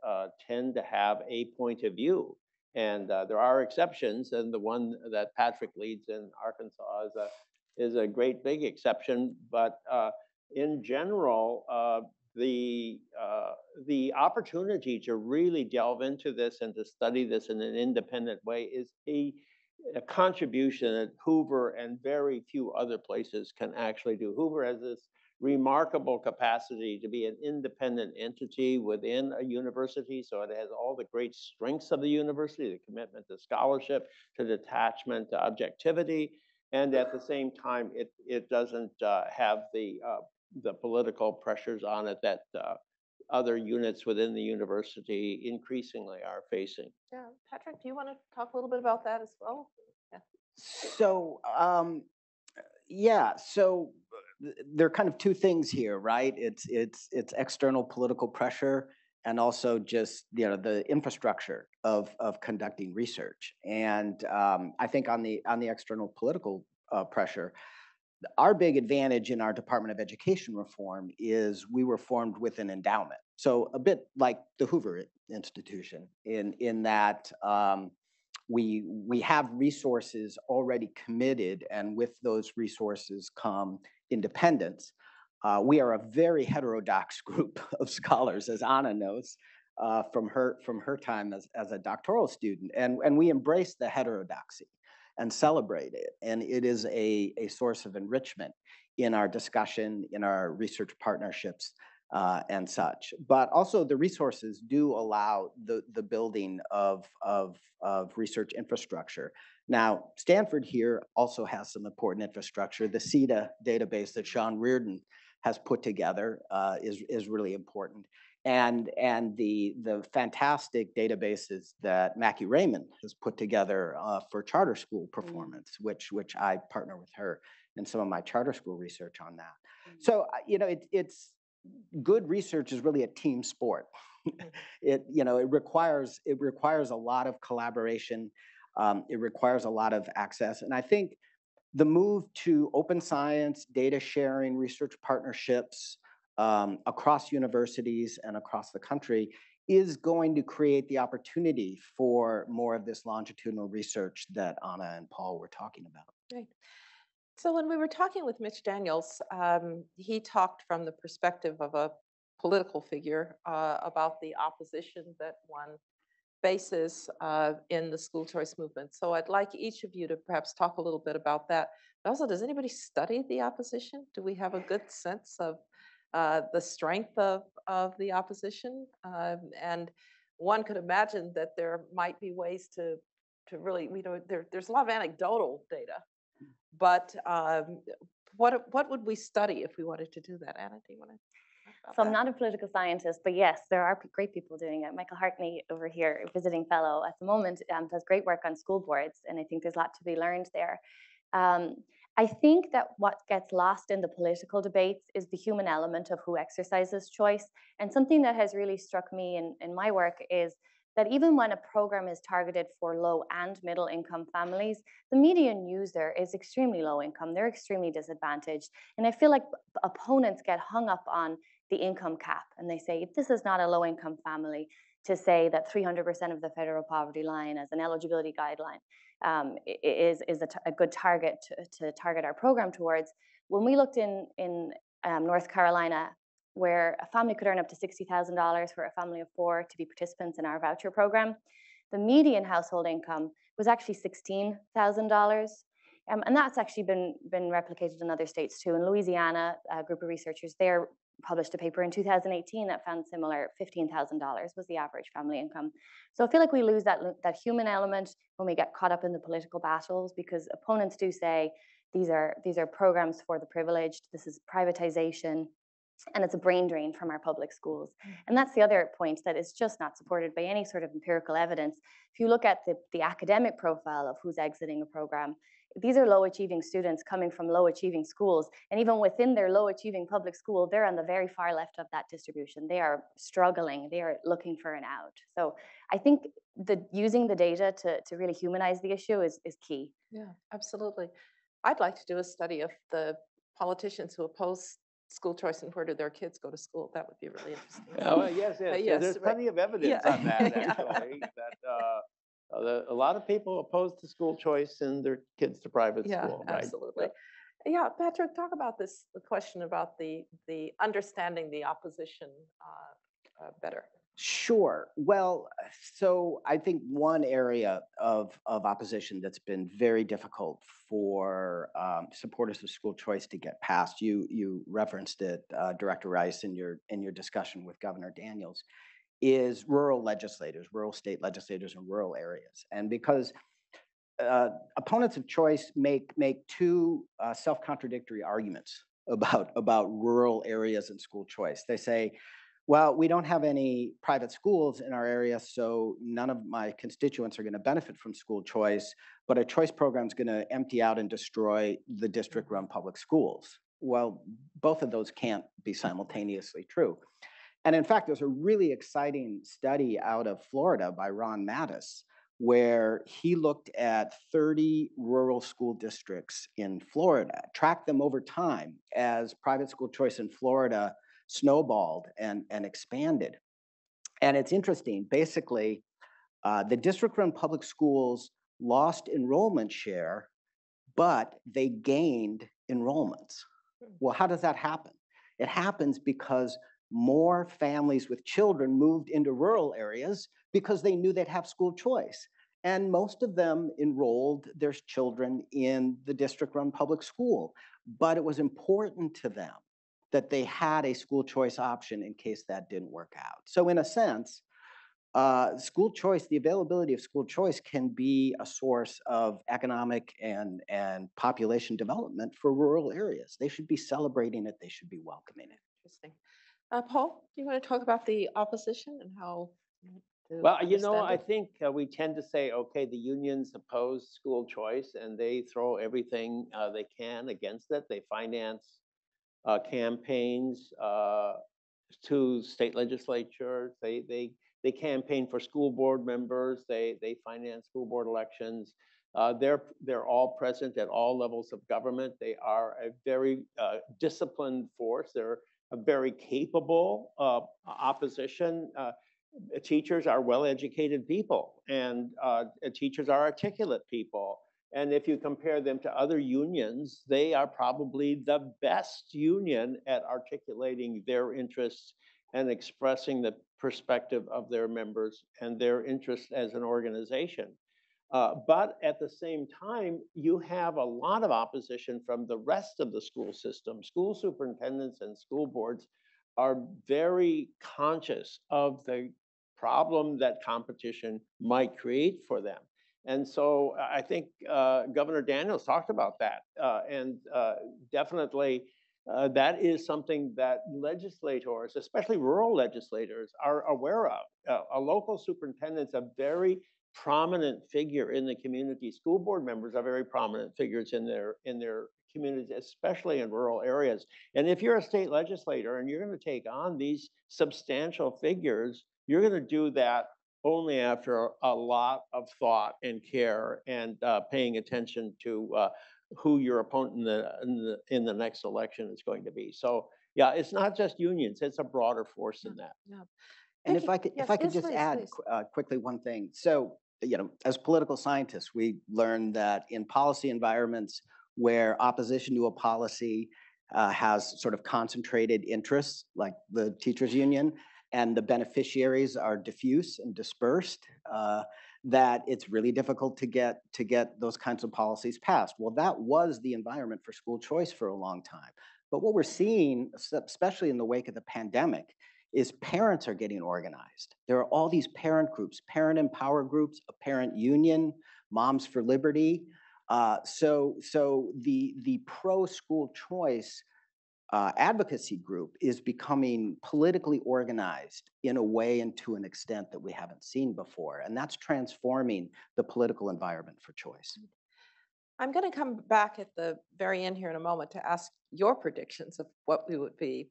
tend to have a point of view. And there are exceptions, and the one that Patrick leads in Arkansas is a great big exception. But in general, the opportunity to really delve into this and to study this in an independent way is a contribution that Hoover and very few other places can actually do. Hoover has this remarkable capacity to be an independent entity within a university. So it has all the great strengths of the university, the commitment to scholarship, to detachment, to objectivity. And at the same time, it doesn't have the political pressures on it that other units within the university increasingly are facing. Yeah, Patrick, do you want to talk a little bit about that as well? Yeah. So, yeah, so there are kind of two things here, right? It's external political pressure and also just, you know, the infrastructure of conducting research. And I think on the external political pressure, our big advantage in our Department of Education reform is we were formed with an endowment. So a bit like the Hoover Institution in that we have resources already committed, and with those resources come independence. We are a very heterodox group of scholars, as Anna knows from her time as a doctoral student, and we embrace the heterodoxy and celebrate it. And it is a source of enrichment in our discussion, in our research partnerships, and such. But also the resources do allow the building of research infrastructure. Now, Stanford here also has some important infrastructure. The CETA database that Sean Reardon has put together is really important. And the fantastic databases that Mackie Raymond has put together for charter school performance, which I partner with her in some of my charter school research on that. So, you know, it's good research is really a team sport. It requires a lot of collaboration. It requires a lot of access. And I think the move to open science, data sharing, research partnerships across universities and across the country is going to create the opportunity for more of this longitudinal research that Anna and Paul were talking about. Right. So when we were talking with Mitch Daniels, he talked from the perspective of a political figure about the opposition that one faces in the school choice movement. So I'd like each of you to perhaps talk a little bit about that. But also, does anybody study the opposition? Do we have a good sense of the strength of the opposition? And one could imagine that there might be ways to really, there's a lot of anecdotal data. But what would we study if we wanted to do that? Anna, do you want to? So I'm not a political scientist, but yes, there are great people doing it. Michael Hartney over here, visiting fellow at the moment, does great work on school boards, and I think there's a lot to be learned there. I think that what gets lost in the political debates is the human element of who exercises choice. And something that has really struck me in my work is that even when a program is targeted for low and middle income families, the median user is extremely low income. They're extremely disadvantaged. And I feel like opponents get hung up on the income cap. And they say, if this is not a low income family, to say that 300% of the federal poverty line as an eligibility guideline is a good target to target our program towards. When we looked in North Carolina, where a family could earn up to $60,000 for a family of 4 to be participants in our voucher program, the median household income was actually $16,000. And that's actually been replicated in other states too. In Louisiana, a group of researchers there published a paper in 2018 that found similar. $15,000 was the average family income. So I feel like we lose that human element when we get caught up in the political battles, because opponents do say these are programs for the privileged. This is privatization. And it's a brain drain from our public schools. And that's the other point that is just not supported by any sort of empirical evidence. If you look at the academic profile of who's exiting a program, these are low achieving students coming from low achieving schools. And even within their low achieving public school, they're on the very far left of that distribution. They are struggling. They are looking for an out. So I think using the data to really humanize the issue is key. Yeah, absolutely. I'd like to do a study of the politicians who oppose school choice and where do their kids go to school. That would be really interesting. Oh, yes. There's plenty of evidence on that, actually, that a lot of people oppose to school choice and their kids to private school. Right? Absolutely. Yeah, Patrick, talk about the question about the understanding the opposition better. Sure. Well, so I think one area of opposition that's been very difficult for supporters of school choice to get past, you referenced it, Director Rice, in your discussion with Governor Daniels, is rural legislators, rural state legislators in rural areas. And because opponents of choice make two self-contradictory arguments about rural areas and school choice. They say, well, we don't have any private schools in our area, so none of my constituents are going to benefit from school choice, but a choice program is going to empty out and destroy the district-run public schools. Well, both of those can't be simultaneously true. And in fact, there's a really exciting study out of Florida by Ron Mattis, where he looked at 30 rural school districts in Florida, tracked them over time as private school choice in Florida snowballed and expanded. And it's interesting, basically, the district-run public schools lost enrollment share, but they gained enrollments. Well, how does that happen? It happens because more families with children moved into rural areas because they knew they'd have school choice. And most of them enrolled their children in the district-run public school. But it was important to them that they had a school choice option in case that didn't work out. So in a sense, school choice, the availability of school choice can be a source of economic and population development for rural areas. They should be celebrating it. They should be welcoming it. Interesting. Paul, do you want to talk about the opposition and how? Well, I think we tend to say, okay, the unions oppose school choice and they throw everything they can against it. They finance campaigns to state legislatures. They campaign for school board members. They finance school board elections. They're all present at all levels of government. They are a very disciplined force. They're a very capable opposition. Teachers are well-educated people, and teachers are articulate people. And if you compare them to other unions, they are probably the best union at articulating their interests and expressing the perspective of their members and their interests as an organization. But at the same time, you have a lot of opposition from the rest of the school system. School superintendents and school boards are very conscious of the problem that competition might create for them. And so I think Governor Daniels talked about that. And definitely that is something that legislators, especially rural legislators, are aware of. A local superintendent's a very prominent figure in the community. School board members are very prominent figures in their communities, especially in rural areas. And if you're a state legislator and you're going to take on these substantial figures, you're going to do that only after a lot of thought and care and paying attention to who your opponent in the next election is going to be. So yeah, it's not just unions; it's a broader force than that. Yeah. And if I could just add quickly one thing. So as political scientists, we learned that in policy environments where opposition to a policy has sort of concentrated interests, like the teachers union, and the beneficiaries are diffuse and dispersed, that it's really difficult to get those kinds of policies passed. Well, that was the environment for school choice for a long time. But what we're seeing, especially in the wake of the pandemic, is parents are getting organized. There are all these parent groups, parent empower groups, a parent union, Moms for Liberty. So the pro-school choice advocacy group is becoming politically organized in a way and to an extent that we haven't seen before. And that's transforming the political environment for choice. I'm going to come back at the very end here in a moment to ask your predictions of what we would be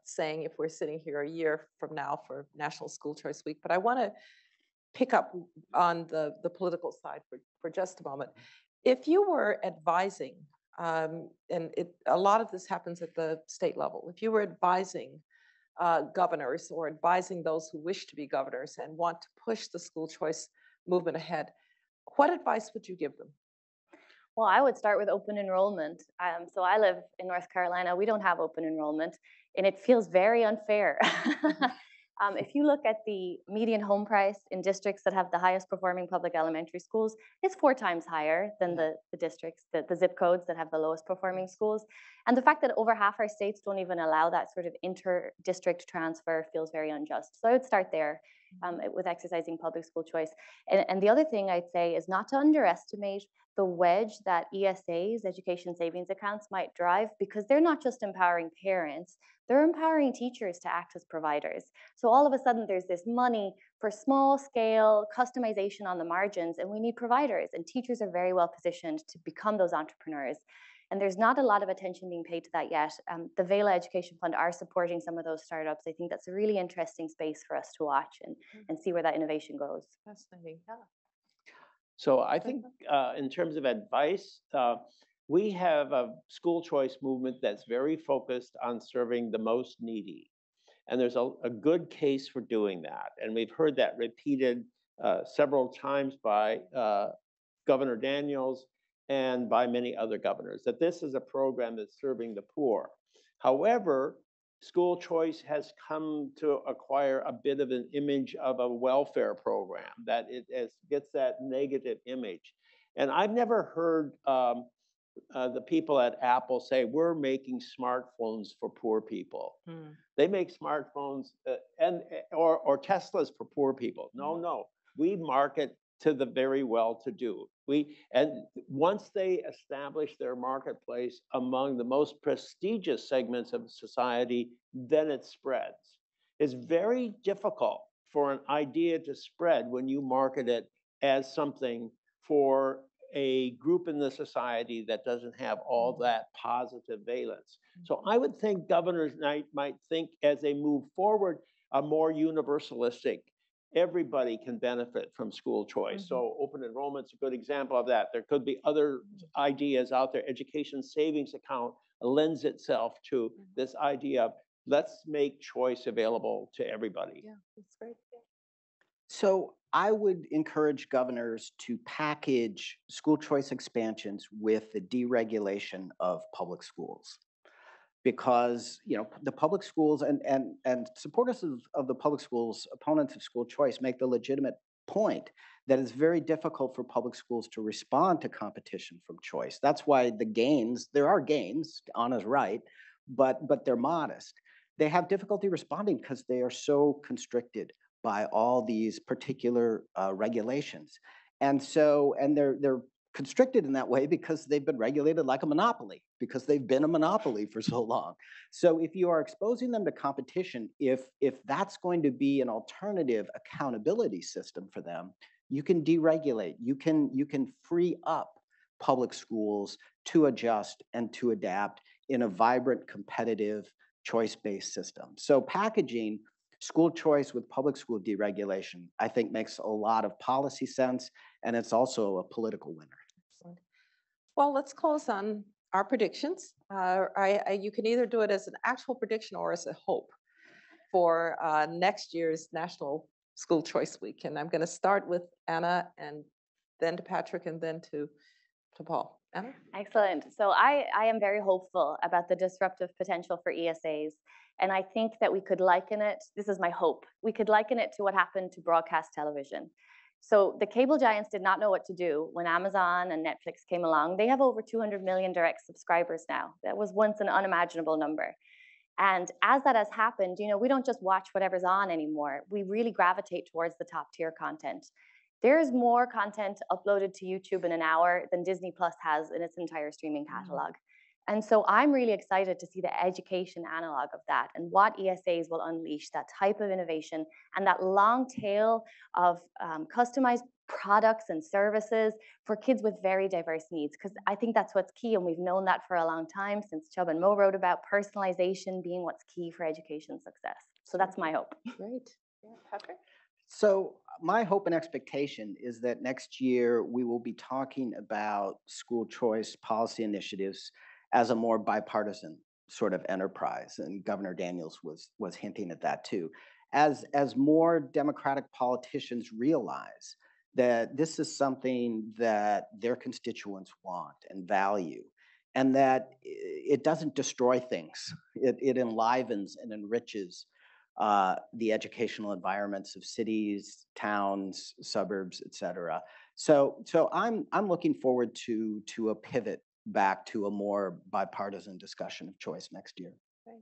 saying if we're sitting here a year from now for National School Choice Week. But I want to pick up on the political side for just a moment. If you were advising, and a lot of this happens at the state level, if you were advising governors or advising those who wish to be governors and want to push the school choice movement ahead, what advice would you give them? Well, I would start with open enrollment. So I live in North Carolina. We don't have open enrollment, and it feels very unfair. If you look at the median home price in districts that have the highest performing public elementary schools, it's 4 times higher than the districts, the zip codes that have the lowest performing schools. And the fact that over half our states don't even allow that sort of inter-district transfer feels very unjust. So I would start there with exercising public school choice. And the other thing I'd say is not to underestimate the wedge that ESAs, education savings accounts, might drive, because they're not just empowering parents, they're empowering teachers to act as providers. So all of a sudden there's this money for small scale customization on the margins, and we need providers, and teachers are very well positioned to become those entrepreneurs. And there's not a lot of attention being paid to that yet. The Vela Education Fund are supporting some of those startups. I think that's a really interesting space for us to watch and see where that innovation goes. Fascinating. Yeah. So I think in terms of advice, we have a school choice movement that's very focused on serving the most needy. And there's a good case for doing that. And we've heard that repeated several times by Governor Daniels and by many other governors, that this is a program that's serving the poor. However, school choice has come to acquire a bit of an image of a welfare program, that it gets that negative image. And I've never heard the people at Apple say, we're making smartphones for poor people. They make smartphones or Teslas for poor people. No, we market to the very well-to-do. And once they establish their marketplace among the most prestigious segments of society, then it spreads. It's very difficult for an idea to spread when you market it as something for a group in the society that doesn't have all that positive valence. So I would think governors might think, as they move forward, a more universalistic, everybody can benefit from school choice. So open enrollment's a good example of that. There could be other ideas out there. Education savings account lends itself to this idea of let's make choice available to everybody. Yeah, that's great. So I would encourage governors to package school choice expansions with the deregulation of public schools. Because the public schools and supporters of the public schools, opponents of school choice, make the legitimate point that it's very difficult for public schools to respond to competition from choice. That's why there are gains, Anna's right, but they're modest. They have difficulty responding because they are so constricted by all these particular regulations. And they're constricted in that way because they've been regulated like a monopoly, because they've been a monopoly for so long. So if you are exposing them to competition, if that's going to be an alternative accountability system for them, you can deregulate. You can free up public schools to adjust and to adapt in a vibrant, competitive, choice-based system. So packaging school choice with public school deregulation, I think, makes a lot of policy sense, and it's also a political winner. Excellent. Well, let's close on our predictions. You can either do it as an actual prediction or as a hope for next year's National School Choice Week. And I'm going to start with Anna, and then to Patrick, and then to Paul. Anna? Excellent. So I am very hopeful about the disruptive potential for ESAs. And I think that we could liken it, this is my hope, we could liken it to what happened to broadcast television. So the cable giants did not know what to do when Amazon and Netflix came along. They have over 200 million direct subscribers now. That was once an unimaginable number. And as that has happened, we don't just watch whatever's on anymore. We really gravitate towards the top tier content. There's more content uploaded to YouTube in an hour than Disney Plus has in its entire streaming catalog. And so I'm really excited to see the education analog of that and what ESAs will unleash, that type of innovation and that long tail of customized products and services for kids with very diverse needs. Because I think that's what's key, and we've known that for a long time since Chubb and Mo wrote about personalization being what's key for education success. So that's my hope. Great. Yeah, Patrick? So my hope and expectation is that next year we will be talking about school choice policy initiatives as a more bipartisan sort of enterprise, and Governor Daniels was hinting at that too. As more Democratic politicians realize that this is something that their constituents want and value, and that it doesn't destroy things, it enlivens and enriches the educational environments of cities, towns, suburbs, et cetera. So I'm looking forward to a pivot back to a more bipartisan discussion of choice next year. Right.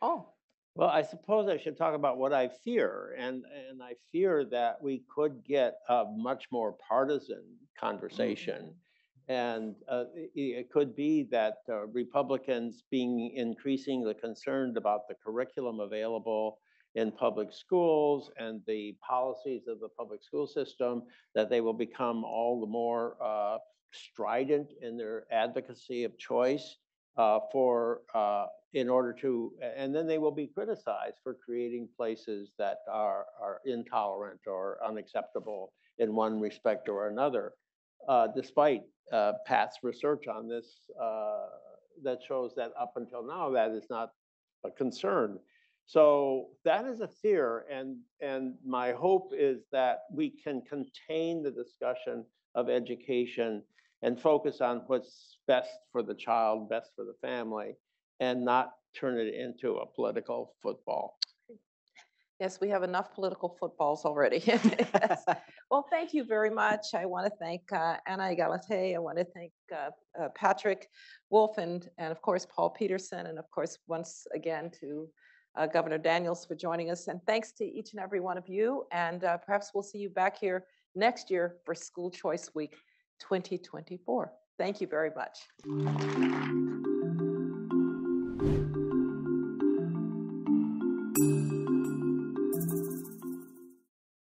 Oh. Well, I suppose I should talk about what I fear, and I fear that we could get a much more partisan conversation, and it could be that Republicans being increasingly concerned about the curriculum available in public schools and the policies of the public school system, that they will become all the more strident in their advocacy of choice. In order to, and then they will be criticized for creating places that are intolerant or unacceptable in one respect or another, despite Pat's research on this that shows that up until now that is not a concern. So that is a fear, and my hope is that we can contain the discussion of education and focus on what's best for the child, best for the family, and not turn it into a political football. Yes, we have enough political footballs already. Yes. Well, thank you very much. I want to thank Anna Egalite. I want to thank Patrick Wolf and of course, Paul Peterson. And of course, once again to Governor Daniels for joining us. And thanks to each and every one of you. And perhaps we'll see you back here next year for School Choice Week 2024. Thank you very much.